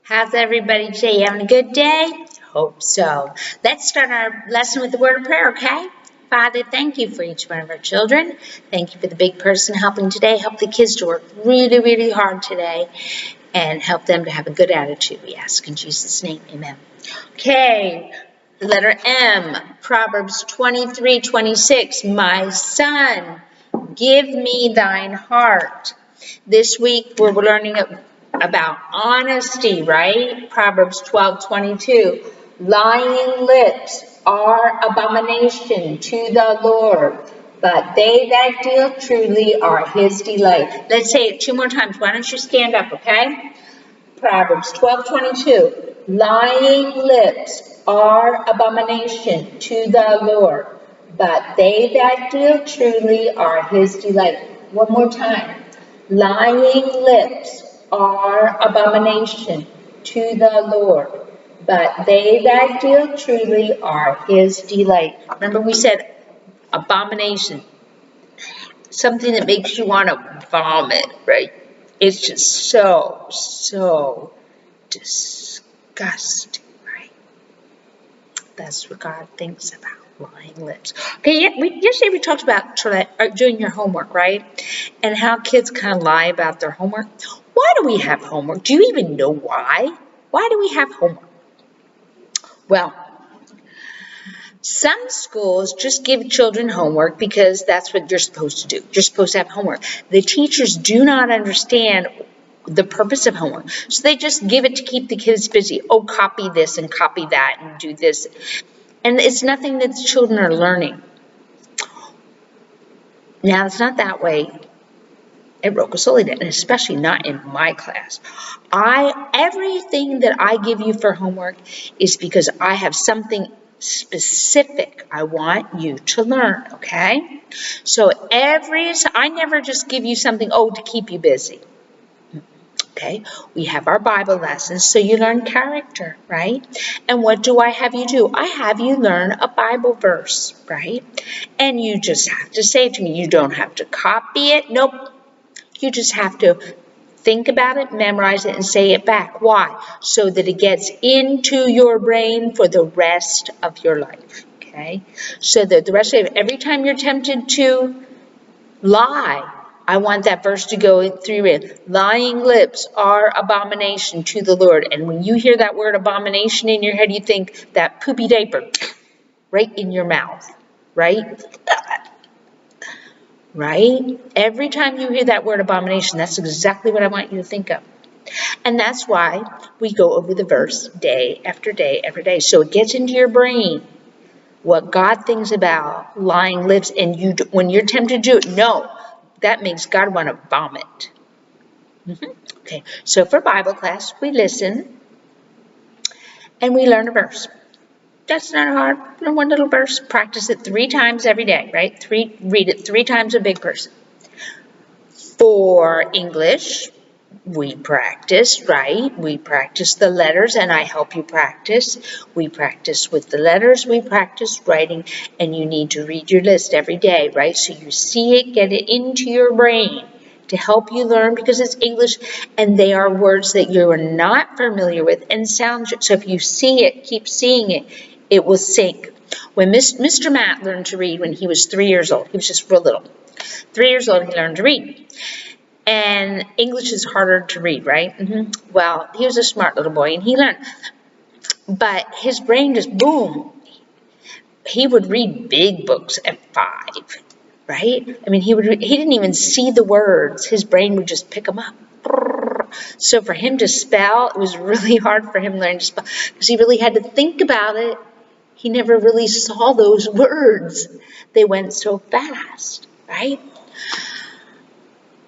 How's everybody today? Having a good day? Hope so. Let's start our lesson with the word of prayer, okay? Father, thank you for each one of our children. Thank you for the big person helping today. Help the kids to work really, really hard today and help them to have a good attitude. We ask in Jesus' name, amen. Okay, letter M, Proverbs 23:26. My son, give me thine heart. This week we're learning about honesty, right? Proverbs 12:22. Lying lips are abomination to the Lord, but they that deal truly are his delight. Let's say it two more times. Why don't you stand up, okay? Proverbs 12:22. Lying lips are abomination to the Lord, but they that deal truly are his delight. One more time. Lying lips are abomination to the Lord, but they that deal truly are his delight. Remember we said abomination, something that makes you want to vomit, right? It's just so disgusting, right? That's what God thinks about lying lips. Okay, yesterday we talked about doing your homework, right? And how kids kind of lie about their homework. Why do we have homework? Do you even know why? Why do we have homework? Well, some schools just give children homework because that's what you're supposed to do. You're supposed to have homework. The teachers do not understand the purpose of homework. So they just give it to keep the kids busy. Oh, copy this and copy that and do this. And it's nothing that the children are learning. Now, it's not that way at Roca Solida, and especially not in my class. Everything that I give you for homework is because I have something specific I want you to learn, okay? So I never just give you something, to keep you busy. Okay, we have our Bible lessons, so you learn character, right? And what do I have you do? I have you learn a Bible verse, right? And you just have to say it to me. You don't have to copy it. Nope. You just have to think about it, memorize it, and say it back. Why? So that it gets into your brain for the rest of your life, okay? So that the rest of it, every time you're tempted to lie, I want that verse to go through it. Lying lips are abomination to the Lord. And when you hear that word abomination in your head, you think that poopy diaper right in your mouth, right? Right? Every time you hear that word abomination, that's exactly what I want you to think of. And that's why we go over the verse day after day after day. So it gets into your brain what God thinks about lying lips. And when you're tempted to do it, no. That makes God want to vomit. Okay, so for Bible class, we listen and we learn a verse. That's not hard. Learn one little verse. Practice it 3 times every day, right? Read it 3 times a big person. For English, we practice, right? We practice the letters, and I help you practice. We practice with the letters, we practice writing, and you need to read your list every day, right? So you see it, get it into your brain to help you learn because it's English, and they are words that you are not familiar with and sound. So if you see it, keep seeing it, it will sink. When Mr. Matt learned to read when he was 3 years old, he was just real little. 3 years old, he learned to read. And English is harder to read, right? Well, he was a smart little boy, and he learned. But his brain just, boom. He would read big books at 5, right? I mean, he didn't even see the words. His brain would just pick them up. So for him to spell, it was really hard for him to learn to spell because he really had to think about it. He never really saw those words. They went so fast, right?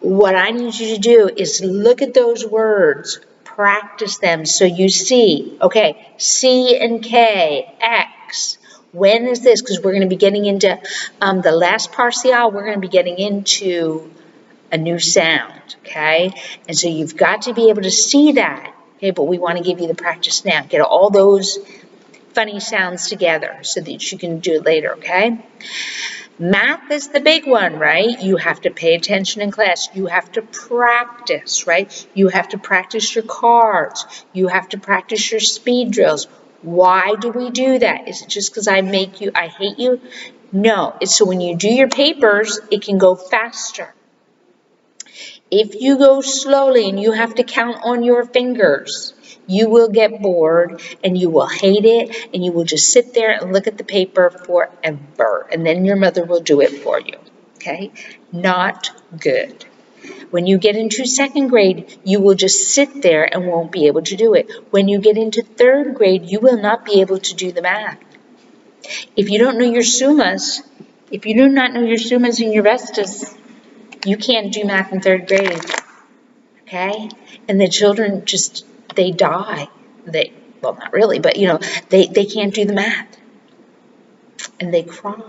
What I need you to do is look at those words, practice them so you see, okay, C and K, X. When is this? Because we're going to be getting into the last partial, we're going to be getting into a new sound, okay? And so you've got to be able to see that, okay? But we want to give you the practice now. Get all those funny sounds together so that you can do it later, okay? Math is the big one, right? You have to pay attention in class. You have to practice, right? You have to practice your cards. You have to practice your speed drills. Why do we do that? Is it just because I hate you? No, it's so when you do your papers, it can go faster. If you go slowly and you have to count on your fingers, you will get bored and you will hate it and you will just sit there and look at the paper forever. And then your mother will do it for you. Okay? Not good. When you get into second grade, you will just sit there and won't be able to do it. When you get into third grade, you will not be able to do the math. If you don't know your summas, if you do not know your summas and your restas, you can't do math in third grade. Okay? And the children just, they die. Well, not really, but they can't do the math. And they cry.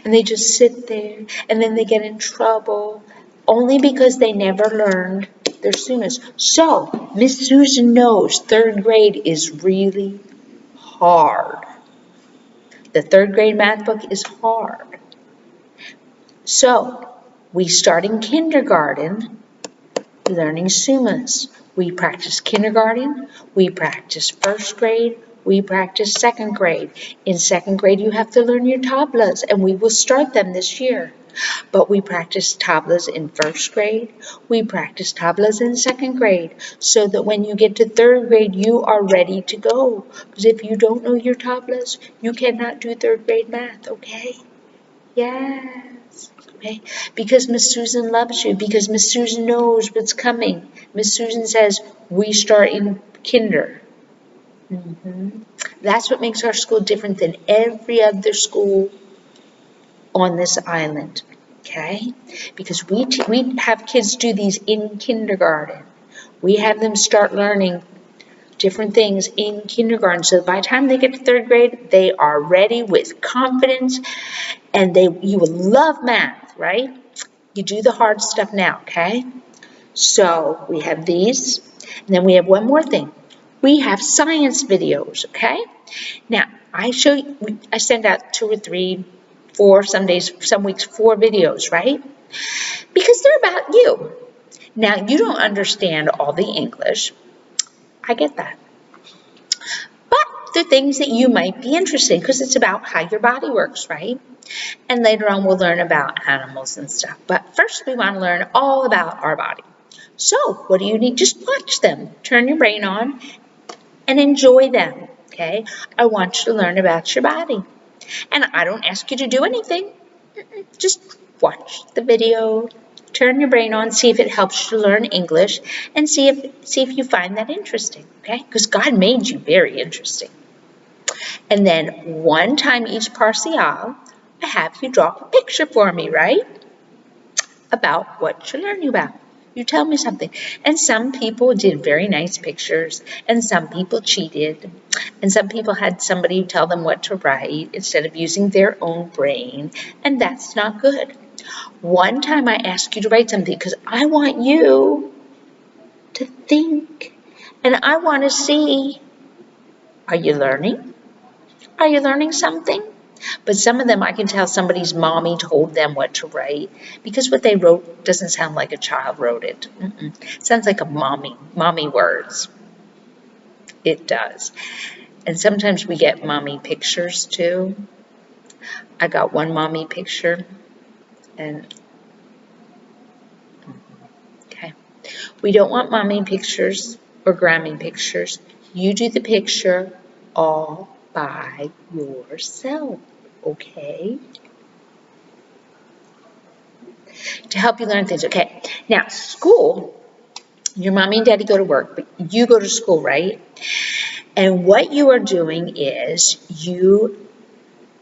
And they just sit there. And then they get in trouble. Only because they never learned their summas. So, Miss Susan knows third grade is really hard. The third grade math book is hard. So, we start in kindergarten learning summas. We practice kindergarten, we practice first grade, we practice second grade. In second grade, you have to learn your tablas, and we will start them this year. But we practice tablas in first grade, we practice tablas in second grade, so that when you get to third grade, you are ready to go. Because if you don't know your tablas, you cannot do third grade math, okay? Yes. Okay? Because Miss Susan loves you. Because Miss Susan knows what's coming. Miss Susan says, we start in kinder. That's what makes our school different than every other school on this island. Okay? Because we have kids do these in kindergarten. We have them start learning different things in kindergarten. So by the time they get to third grade, they are ready with confidence, and you will love math, right? You do the hard stuff now, okay? So we have these, and then we have one more thing. We have science videos, okay? Now, I send out 2 or 3, 4, some weeks 4 videos, right? Because they're about you. Now, you don't understand all the English. I get that. But they're things that you might be interested in because it's about how your body works, right? And later on, we'll learn about animals and stuff. But first, we want to learn all about our body. So what do you need? Just watch them. Turn your brain on and enjoy them, okay? I want you to learn about your body. And I don't ask you to do anything. Just watch the video, turn your brain on, see if it helps you to learn English, and see if you find that interesting, okay? Because God made you very interesting. And then one time each partial, I have you draw a picture for me, right? About what you're learning about. You tell me something. And some people did very nice pictures, and some people cheated, and some people had somebody tell them what to write instead of using their own brain, and that's not good. One time I asked you to write something because I want you to think, and I want to see, are you learning? Are you learning something? But some of them I can tell somebody's mommy told them what to write because what they wrote doesn't sound like a child wrote it. It sounds like a mommy words. It does. And sometimes we get mommy pictures too. I got one mommy picture and okay. We don't want mommy pictures or Grammy pictures. You do the picture all by yourself, okay? To help you learn things. Okay, now school, your mommy and daddy go to work, but you go to school, right? And what you are doing is you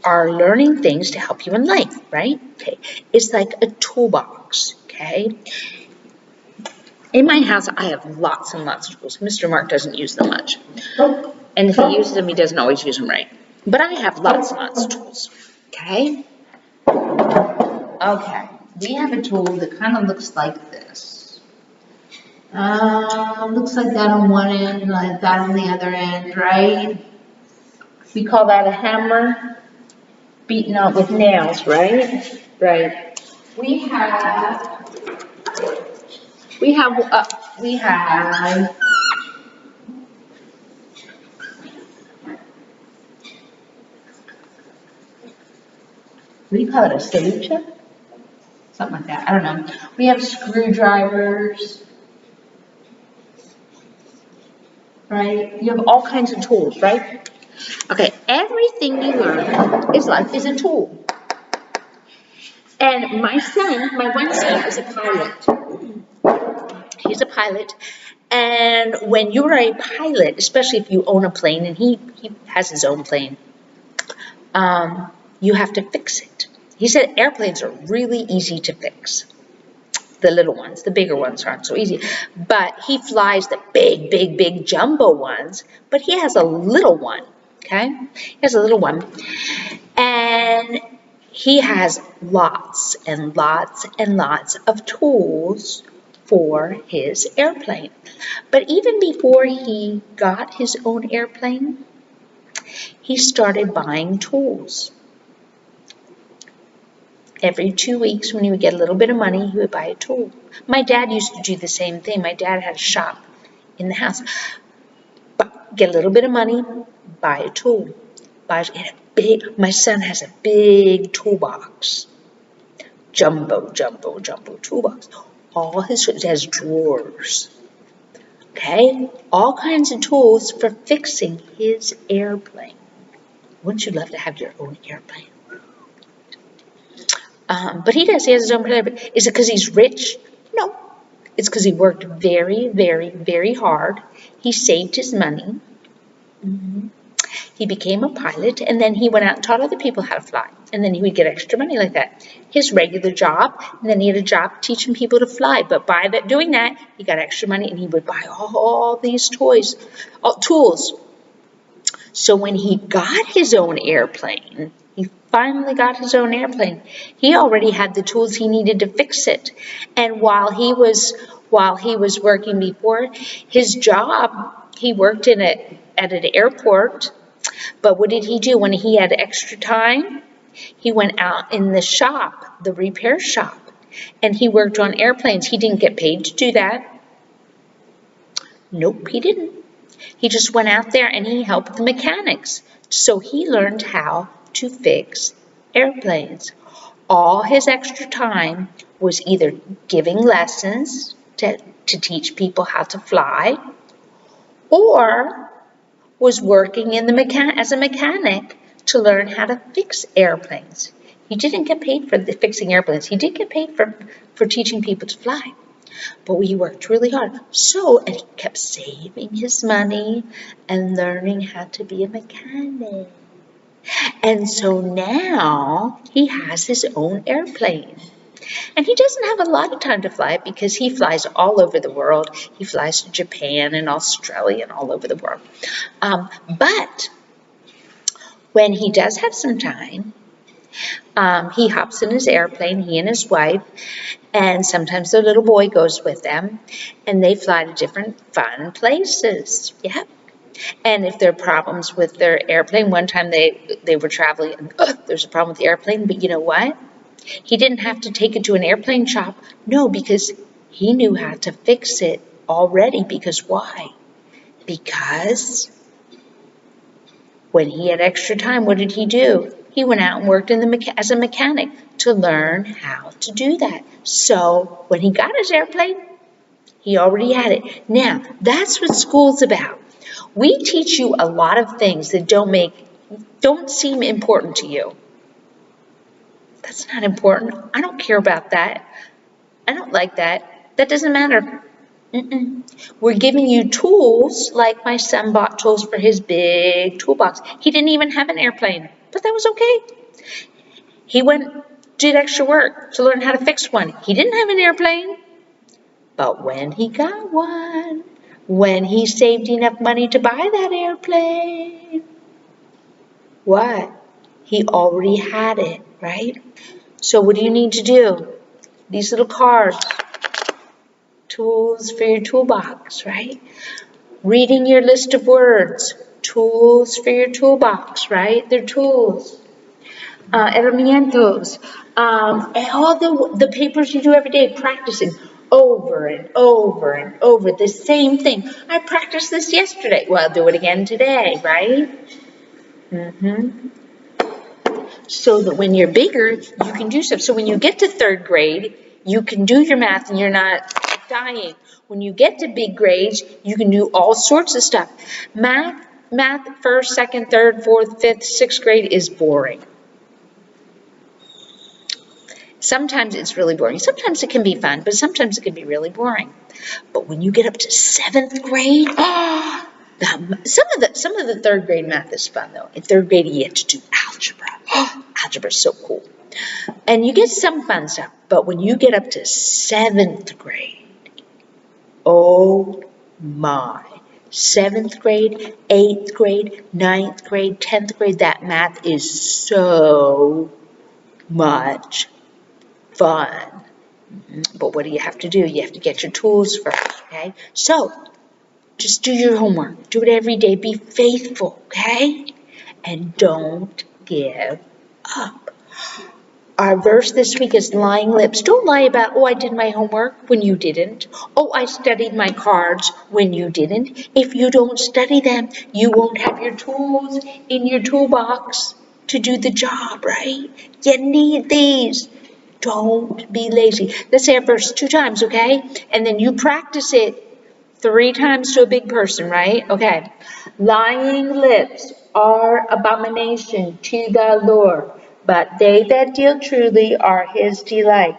are learning things to help you in life, right? Okay, it's like a toolbox, okay? In my house, I have lots and lots of tools. Mr. Mark doesn't use them much. And if he uses them, he doesn't always use them right. But I have lots and lots of tools, okay? Okay, we have a tool that kind of looks like this. Looks like that on one end, like that on the other end, right? We call that a hammer. beaten out with nails, right? Right. We have, we have, we have, what do you call it, a solution? Something like that, I don't know. We have screwdrivers, right? You have all kinds of tools, right? Okay, everything you learn is like is a tool. And my one son is a pilot. He's a pilot. And when you're a pilot, especially if you own a plane, and he has his own plane, you have to fix it. He said airplanes are really easy to fix. The little ones, the bigger ones aren't so easy. But he flies the big, big, big jumbo ones, but he has a little one, okay? He has a little one. And he has lots and lots and lots of tools for his airplane. But even before he got his own airplane, he started buying tools. Every 2 weeks when he would get a little bit of money, he would buy a tool. My dad used to do the same thing. My dad had a shop in the house. But get a little bit of money, buy a tool. My son has a big toolbox. Jumbo toolbox. It has drawers. Okay? All kinds of tools for fixing his airplane. Wouldn't you love to have your own airplane? But he does. He has his own airplane. Is it because he's rich? No. It's because he worked very, very, very hard. He saved his money. He became a pilot, and then he went out and taught other people how to fly. And then he would get extra money like that. His regular job, and then he had a job teaching people to fly. But by doing that, he got extra money, and he would buy all these tools. So when he got his own airplane, he finally got his own airplane, he already had the tools he needed to fix it. And while he was working before his job, he worked at an airport. But what did he do when he had extra time? He went out in the shop, the repair shop, and he worked on airplanes. He didn't get paid to do that. Nope, he didn't. He just went out there and he helped the mechanics. So he learned how to fix airplanes. All his extra time was either giving lessons to teach people how to fly, or was working in as a mechanic to learn how to fix airplanes. He didn't get paid for fixing airplanes. He did get paid for teaching people to fly. But he worked really hard. And he kept saving his money and learning how to be a mechanic. And so now he has his own airplane. And he doesn't have a lot of time to fly because he flies all over the world. He flies to Japan and Australia and all over the world. But when he does have some time, he hops in his airplane, he and his wife, and sometimes their little boy goes with them, and they fly to different fun places. Yep. And if there are problems with their airplane, one time they were traveling, and there's a problem with the airplane, but you know what? He didn't have to take it to an airplane shop. No, because he knew how to fix it already. Because why? Because when he had extra time, what did he do? He went out and worked as a mechanic to learn how to do that. So when he got his airplane, he already had it. Now, that's what school's about. We teach you a lot of things that don't seem important to you. That's not important. I don't care about that. I don't like that. That doesn't matter. We're giving you tools, like my son bought tools for his big toolbox. He didn't even have an airplane, but that was okay. He did extra work to learn how to fix one. He didn't have an airplane, but when he got one, when he saved enough money to buy that airplane, what? He already had it, right? So what do you need to do? These little cards, tools for your toolbox, right? Reading your list of words, tools for your toolbox, right? They're tools. herramientas, and all the papers you do every day, practicing over and over and over the same thing. I practiced this yesterday. Well, I'll do it again today, right? So that when you're bigger, you can do stuff. So when you get to third grade, you can do your math and you're not dying. When you get to big grades, you can do all sorts of stuff. Math, first, second, third, fourth, fifth, sixth grade is boring. Sometimes it's really boring. Sometimes it can be fun, but sometimes it can be really boring. But when you get up to seventh grade, some of the third grade math is fun though. In third grade, you have to do algebra. Algebra is so cool. And you get some fun stuff. But when you get up to seventh grade, oh my. Seventh grade, eighth grade, ninth grade, 10th grade, that math is so much fun. But what do you have to do? You have to get your tools first, okay? So, just do your homework. Do it every day. Be faithful, okay? And don't give up. Our verse this week is lying lips. Don't lie about, oh, I did my homework when you didn't. Oh, I studied my cards when you didn't. If you don't study them, you won't have your tools in your toolbox to do the job, right? You need these. Don't be lazy. Let's say our verse 2 times, okay? And then you practice it 3 times to a big person, right? Okay. Lying lips are abomination to the Lord, but they that deal truly are his delight.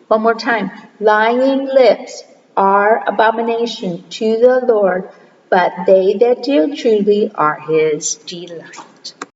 One more time. Lying lips are abomination to the Lord, but they that deal truly are his delight.